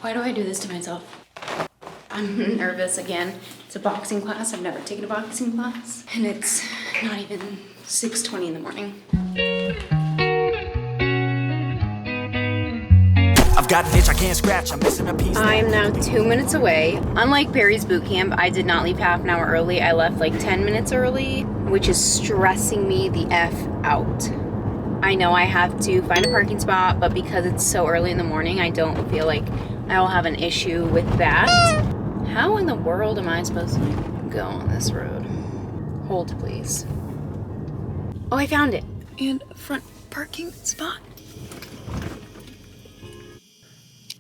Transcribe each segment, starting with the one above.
Why do I do this to myself? I'm nervous again. It's a boxing class. I've never taken a boxing class. And it's not even 6:20 in the morning. I've got an itch I can't scratch. I'm missing a piece. I am now 2 minutes away. Unlike Barry's boot camp, I did not leave half an hour early. I left like 10 minutes early, which is stressing me the F out. I know I have to find a parking spot, but because it's so early in the morning, I don't feel like I will have an issue with that. How in the world am I supposed to go on this road? Hold, please. Oh, I found it. And a front parking spot.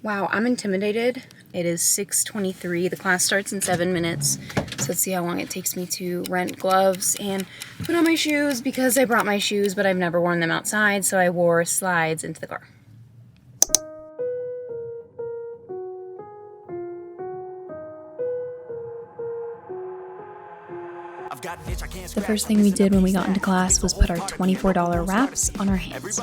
Wow, I'm intimidated. It is 6:23. The class starts in 7 minutes. So let's see how long it takes me to rent gloves and put on my shoes because I brought my shoes, but I've never worn them outside, so I wore slides into the car. The first thing we did when we got into class was put our $24 wraps on our hands.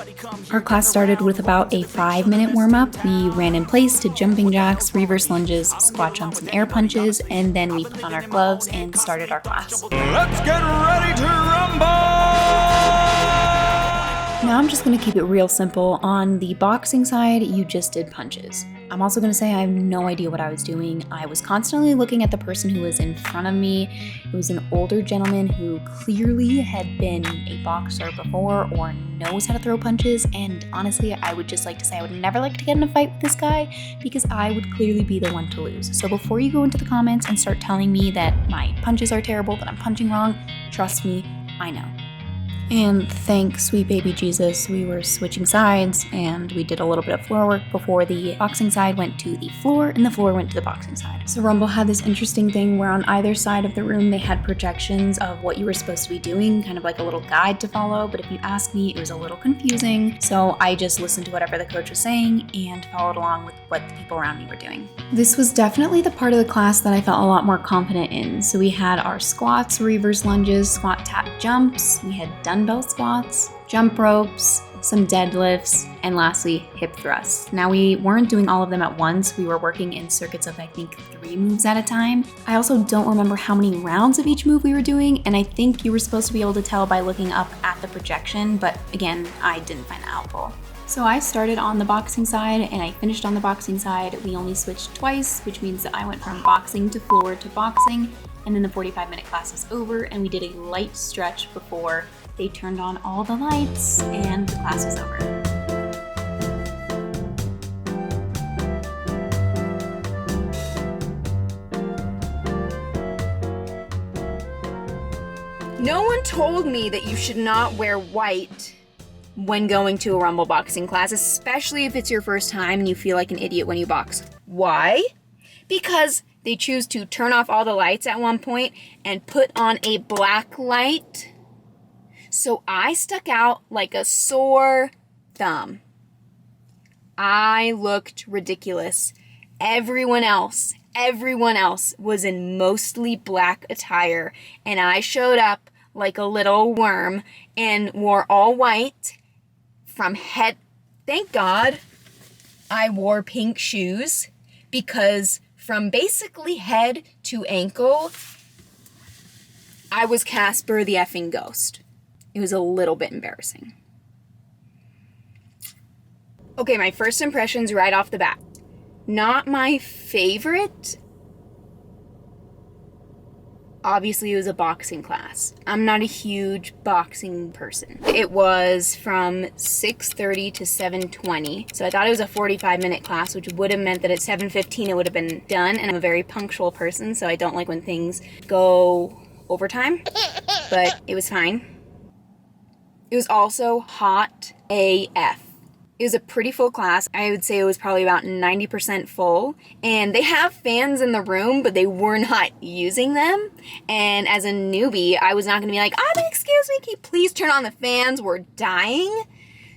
Our class started with about a 5-minute warm-up. We ran in place to jumping jacks, reverse lunges, squat jumps, and air punches, and then we put on our gloves and started our class. Let's get ready to rumble! Now I'm just going to keep it real simple. On the boxing side, you just did punches. I'm also going to say I have no idea what I was doing. I was constantly looking at the person who was in front of me. It was an older gentleman who clearly had been a boxer before or knows how to throw punches, and honestly, I would just like to say I would never like to get in a fight with this guy because I would clearly be the one to lose. So before you go into the comments and start telling me that my punches are terrible, that I'm punching wrong, trust me, I know. And thank sweet baby Jesus, we were switching sides and we did a little bit of floor work before the boxing side went to the floor and the floor went to the boxing side. So Rumble had this interesting thing where on either side of the room they had projections of what you were supposed to be doing, kind of like a little guide to follow, but if you ask me, it was a little confusing. So I just listened to whatever the coach was saying and followed along with what the people around me were doing. This was definitely the part of the class that I felt a lot more confident in. So we had our squats, reverse lunges, squat tap jumps, we had dumbbell squats, jump ropes, some deadlifts, and lastly, hip thrusts. Now we weren't doing all of them at once. We were working in circuits of I think 3 moves at a time. I also don't remember how many rounds of each move we were doing, and I think you were supposed to be able to tell by looking up at the projection, but again, I didn't find that helpful. So I started on the boxing side and I finished on the boxing side. We only switched twice, which means that I went from boxing to floor to boxing, and then the 45-minute class was over and we did a light stretch before they turned on all the lights and the class was over. No one told me that you should not wear white when going to a Rumble boxing class, especially if it's your first time and you feel like an idiot when you box. Why? Because they choose to turn off all the lights at one point and put on a black light. So I stuck out like a sore thumb. I looked ridiculous. Everyone else was in mostly black attire, and I showed up like a little worm and wore all white from head. Thank God I wore pink shoes because from basically head to ankle, I was Casper the effing ghost. It was a little bit embarrassing. Okay, my first impressions right off the bat. Not my favorite. Obviously, it was a boxing class. I'm not a huge boxing person. It was from 6:30 to 7:20. So I thought it was a 45-minute class, which would have meant that at 7:15 it would have been done. And I'm a very punctual person, so I don't like when things go overtime. But it was fine. It was also hot AF. It was a pretty full class. I would say it was probably about 90% full. And they have fans in the room, but they were not using them. And as a newbie, I was not gonna be like, excuse me, can you please turn on the fans? We're dying.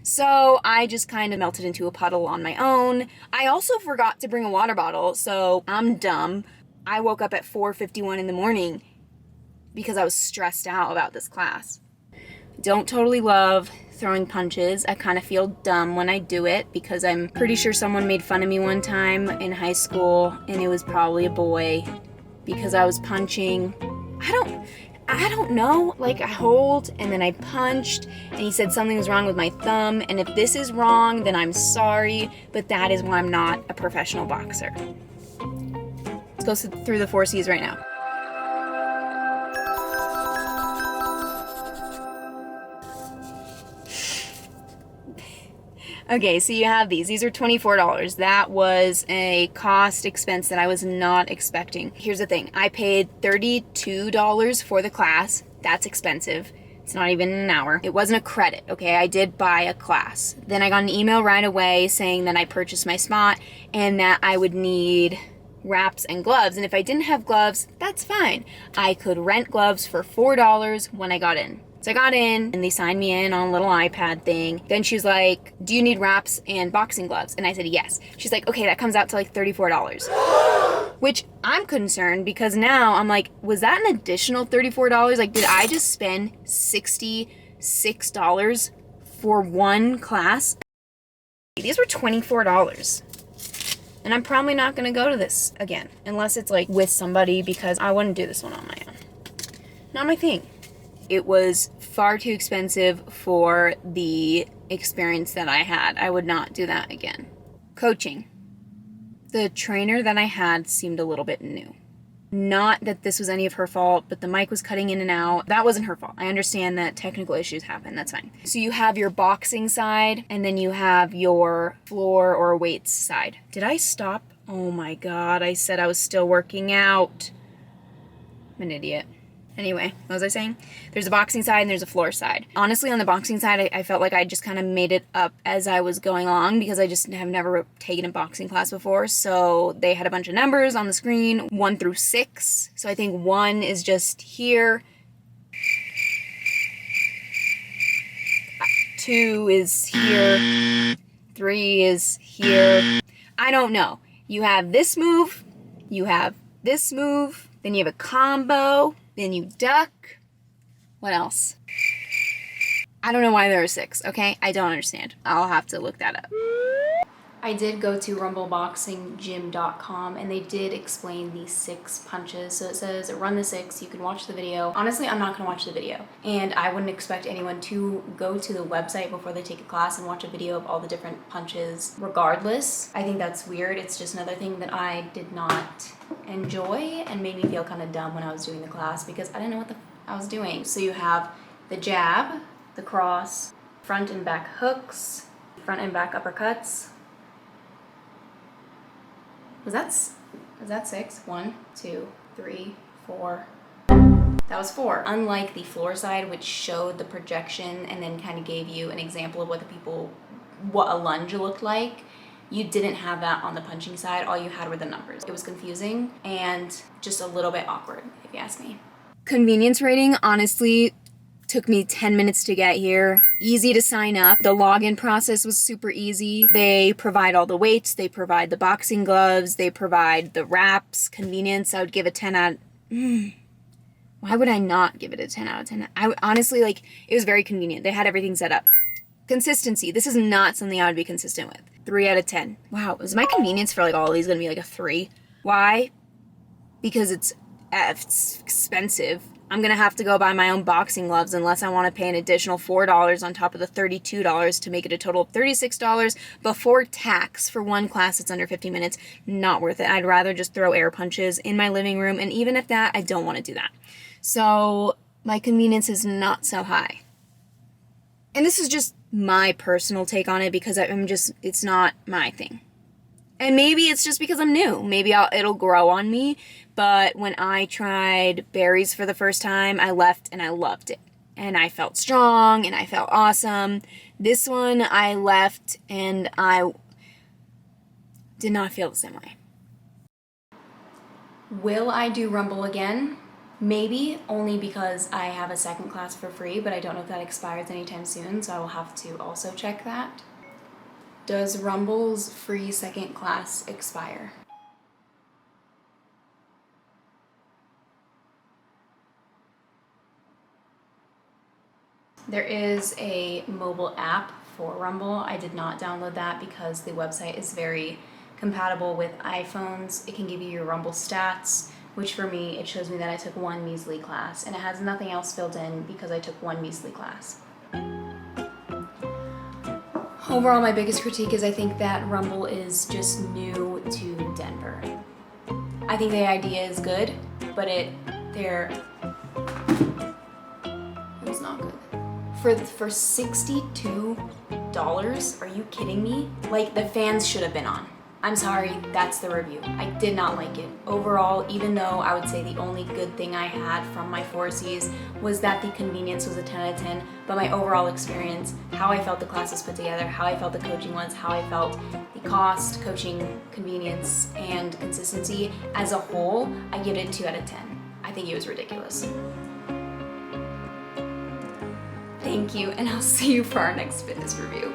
So I just kind of melted into a puddle on my own. I also forgot to bring a water bottle, so I'm dumb. I woke up at 4:51 in the morning because I was stressed out about this class. Don't totally love throwing punches. I kind of feel dumb when I do it because I'm pretty sure someone made fun of me one time in high school, and it was probably a boy, because I was punching. I don't know, like I hold and then I punched and he said something was wrong with my thumb, and if this is wrong then I'm sorry, but that is why I'm not a professional boxer. Let's go through the 4 C's right now. Okay, so you have these. These are $24. That was a cost expense that I was not expecting. Here's the thing. I paid $32 for the class. That's expensive. It's not even an hour. It wasn't a credit, okay? I did buy a class. Then I got an email right away saying that I purchased my spot and that I would need wraps and gloves. And if I didn't have gloves, that's fine. I could rent gloves for $4 when I got in. So I got in and they signed me in on a little iPad thing. Then she's like, do you need wraps and boxing gloves? And I said, yes. She's like, okay, that comes out to like $34. Which I'm concerned because now I'm like, was that an additional $34? Like, did I just spend $66 for one class? These were $24. And I'm probably not gonna go to this again unless it's like with somebody, because I wouldn't do this one on my own. Not my thing. It was far too expensive for the experience that I had. I would not do that again. Coaching. The trainer that I had seemed a little bit new. Not that this was any of her fault, but the mic was cutting in and out. That wasn't her fault. I understand that technical issues happen. That's fine. So you have your boxing side, and then you have your floor or weights side. Did I stop? Oh my God, I said I was still working out. I'm an idiot. Anyway, what was I saying? There's a boxing side and there's a floor side. Honestly, on the boxing side, I felt like I just kind of made it up as I was going along because I just have never taken a boxing class before. So they had a bunch of numbers on the screen, 1 through 6. So I think 1 is just here. 2 is here. 3 is here. I don't know. You have this move, you have this move, then you have a combo, then you duck. What else? I don't know why there are 6, okay? I don't understand. I'll have to look that up. I did go to rumbleboxinggym.com and they did explain the 6 punches. So it says run the 6, you can watch the video. Honestly, I'm not gonna watch the video. And I wouldn't expect anyone to go to the website before they take a class and watch a video of all the different punches regardless. I think that's weird. It's just another thing that I did not enjoy and made me feel kind of dumb when I was doing the class because I didn't know what I was doing. So you have the jab, the cross, front and back hooks, front and back uppercuts. Was that 6? 1, 2, 3, 4. That was 4. Unlike the floor side, which showed the projection and then kind of gave you an example of what a lunge looked like, you didn't have that on the punching side. All you had were the numbers. It was confusing and just a little bit awkward, if you ask me. Convenience rating, honestly, took me 10 minutes to get here. Easy to sign up. The login process was super easy. They provide all the weights. They provide the boxing gloves. They provide the wraps. Convenience, I would give a 10 out. Why would I not give it a 10 out of 10? I honestly, like, it was very convenient. They had everything set up. Consistency. This is not something I would be consistent with. 3 out of 10. Wow, is my convenience for like all of these gonna be like a 3? Why? Because it's expensive. I'm gonna have to go buy my own boxing gloves unless I want to pay an additional $4 on top of the $32 to make it a total of $36 before tax for one class that's under 50 minutes. Not worth it. I'd rather just throw air punches in my living room, and even if that, I don't want to do that. So my convenience is not so high. And this is just my personal take on it because it's not my thing. And maybe it's just because I'm new. Maybe it'll grow on me. But when I tried berries for the first time, I left and I loved it. And I felt strong and I felt awesome. This one, I left and I did not feel the same way. Will I do Rumble again? Maybe, only because I have a second class for free, but I don't know if that expires anytime soon, so I will have to also check that. Does Rumble's free second class expire? There is a mobile app for Rumble. I did not download that because the website is very compatible with iPhones. It can give you your Rumble stats, which for me, it shows me that I took one measly class, and it has nothing else filled in because I took one measly class. Overall, my biggest critique is I think that Rumble is just new to Denver. I think the idea is good, but it was not good. For $62, are you kidding me? Like, the fans should have been on. I'm sorry, that's the review. I did not like it. Overall, even though I would say the only good thing I had from my 4Cs was that the convenience was a 10 out of 10, but my overall experience, how I felt the class was put together, how I felt the coaching was, how I felt the cost, coaching, convenience, and consistency, as a whole, I give it a 2 out of 10. I think it was ridiculous. Thank you, and I'll see you for our next fitness review.